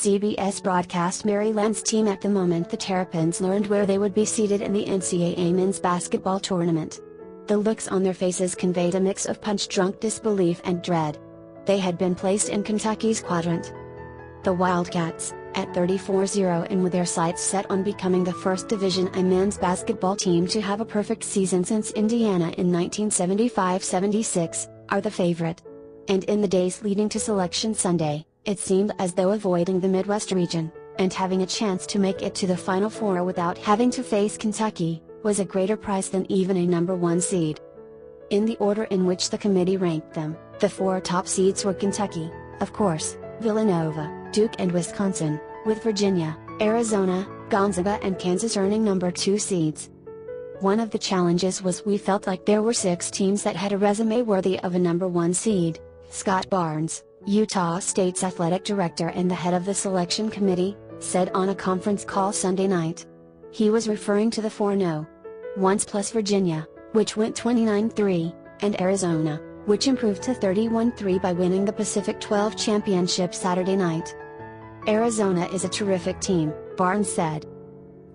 CBS broadcast Maryland's team at the moment the Terrapins learned where they would be seated in the N.C.A.A. men's basketball tournament. The looks on their faces conveyed a mix of punch-drunk disbelief and dread. They had been placed in Kentucky's quadrant. The Wildcats, at 34-0 and with their sights set on becoming the first Division I men's basketball team to have a perfect season since Indiana in 1975-76, are the favorite. And in the days leading to Selection Sunday, it seemed as though avoiding the Midwest region, and having a chance to make it to the Final Four without having to face Kentucky, was a greater prize than even a number 1 seed. In the order in which the committee ranked them, the 4 top seeds were Kentucky, of course, Villanova, Duke and Wisconsin, with Virginia, Arizona, Gonzaga and Kansas earning number 2 seeds. One of the challenges was we felt like there were 6 teams that had a resume worthy of a number 1 seed, Scott Barnes, Utah State's athletic director and the head of the selection committee, said on a conference call Sunday night. He was referring to the 4 no. Ones plus Virginia, which went 29-3, and Arizona, which improved to 31-3 by winning the Pacific 12 championship Saturday night. Arizona is a terrific team, Barnes said.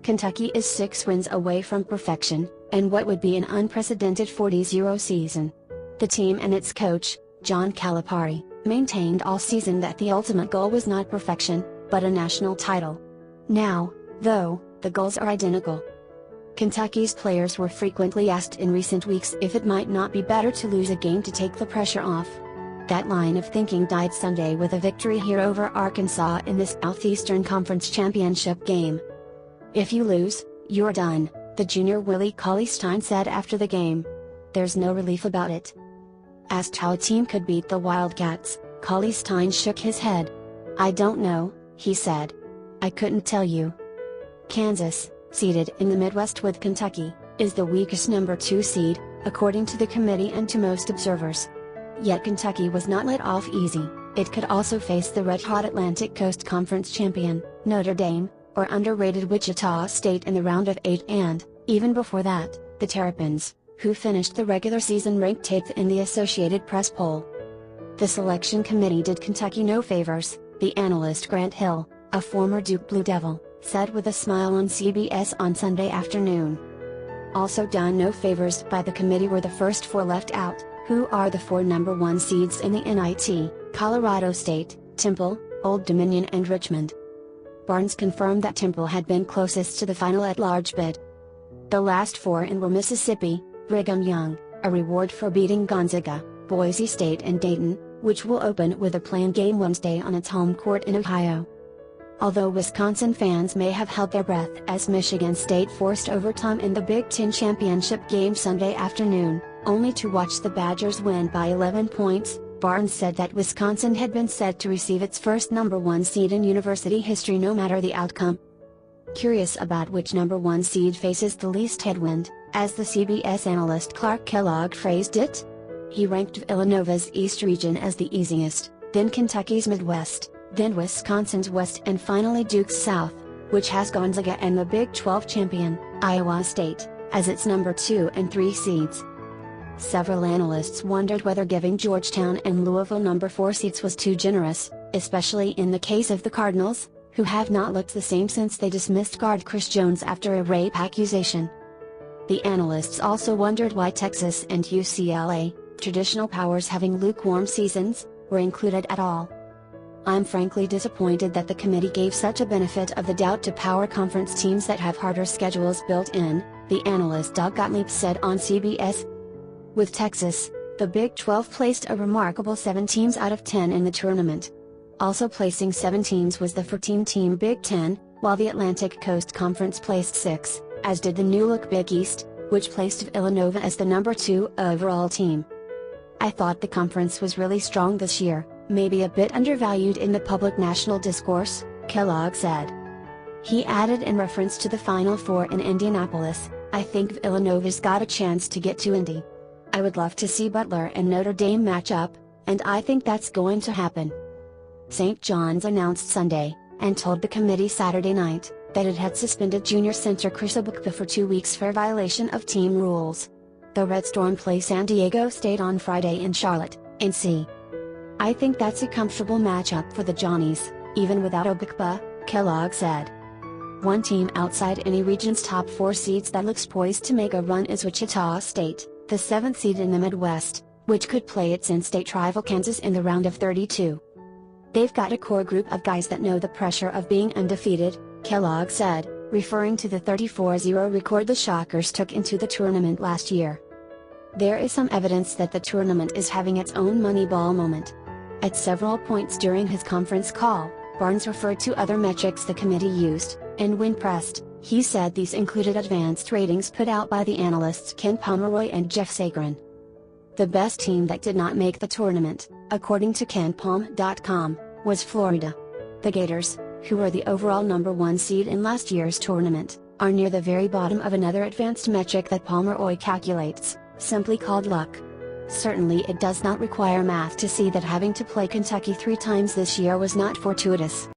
Kentucky is 6 wins away from perfection, and what would be an unprecedented 40-0 season. The team and its coach, John Calipari, maintained all season that the ultimate goal was not perfection, but a national title. Now, though, the goals are identical. Kentucky's players were frequently asked in recent weeks if it might not be better to lose a game to take the pressure off. That line of thinking died Sunday with a victory here over Arkansas in this Southeastern Conference Championship game. If you lose, you're done, the junior Willie Cauley-Stein said after the game. There's no relief about it. Asked how a team could beat the Wildcats, Cauley-Stein shook his head. I don't know, he said. I couldn't tell you. Kansas, seated in the Midwest with Kentucky, is the weakest number 2 seed, according to the committee and to most observers. Yet Kentucky was not let off easy. It could also face the red-hot Atlantic Coast Conference champion, Notre Dame, or underrated Wichita State in the round of 8 and, even before that, the Terrapins, who finished the regular season ranked 8th in the Associated Press poll. The selection committee did Kentucky no favors, the analyst Grant Hill, a former Duke Blue Devil, said with a smile on CBS on Sunday afternoon. Also done no favors by the committee were the first 4 left out, who are the 4 number 1 seeds in the NIT, Colorado State, Temple, Old Dominion and Richmond. Barnes confirmed that Temple had been closest to the final at-large bid. The last 4 in were Mississippi, Brigham Young, a reward for beating Gonzaga, Boise State and Dayton, which will open with a planned game Wednesday on its home court in Ohio. Although Wisconsin fans may have held their breath as Michigan State forced overtime in the Big Ten championship game Sunday afternoon, only to watch the Badgers win by 11 points, Barnes said that Wisconsin had been set to receive its first number 1 seed in university history no matter the outcome. Curious about which number 1 seed faces the least headwind, as the CBS analyst Clark Kellogg phrased it? He ranked Villanova's East region as the easiest, then Kentucky's Midwest, then Wisconsin's West and finally Duke's South, which has Gonzaga and the Big 12 champion, Iowa State, as its number 2 and 3 seeds. Several analysts wondered whether giving Georgetown and Louisville number 4 seats was too generous, especially in the case of the Cardinals, who have not looked the same since they dismissed guard Chris Jones after a rape accusation. The analysts also wondered why Texas and UCLA, traditional powers having lukewarm seasons, were included at all. I'm frankly disappointed that the committee gave such a benefit of the doubt to power conference teams that have harder schedules built in, the analyst Doug Gottlieb said on CBS. With Texas, the Big 12 placed a remarkable 7 teams out of 10 in the tournament. Also placing 7 teams was the 14-team Big 10, while the Atlantic Coast Conference placed 6, as did the new-look Big East, which placed Villanova as the number 2 overall team. I thought the conference was really strong this year, maybe a bit undervalued in the public national discourse, Kellogg said. He added in reference to the Final Four in Indianapolis, I think Villanova's got a chance to get to Indy. I would love to see Butler and Notre Dame match up, and I think that's going to happen. St. John's announced Sunday, and told the committee Saturday night, that it had suspended junior center Chris Obukpa for 2 weeks for violation of team rules. The Red Storm play San Diego State on Friday in Charlotte, N.C.A.A. I think that's a comfortable matchup for the Johnnies. even without Obikpa, Kellogg said. One team outside any region's top 4 seeds that looks poised to make a run is Wichita State, the 7th seed in the Midwest, which could play its in-state rival Kansas in the round of 32. They've got a core group of guys that know the pressure of being undefeated, Kellogg said, referring to the 34-0 record the Shockers took into the tournament last year. There is some evidence that the tournament is having its own Moneyball moment. At several points during his conference call, Barnes referred to other metrics the committee used, and when pressed, he said these included advanced ratings put out by the analysts Ken Pomeroy and Jeff Sagarin. The best team that did not make the tournament, according to KenPom.com, was Florida. The Gators, who were the overall number 1 seed in last year's tournament, are near the very bottom of another advanced metric that Pomeroy calculates, simply called luck. Certainly it does not require math to see that having to play Kentucky 3 times this year was not fortuitous.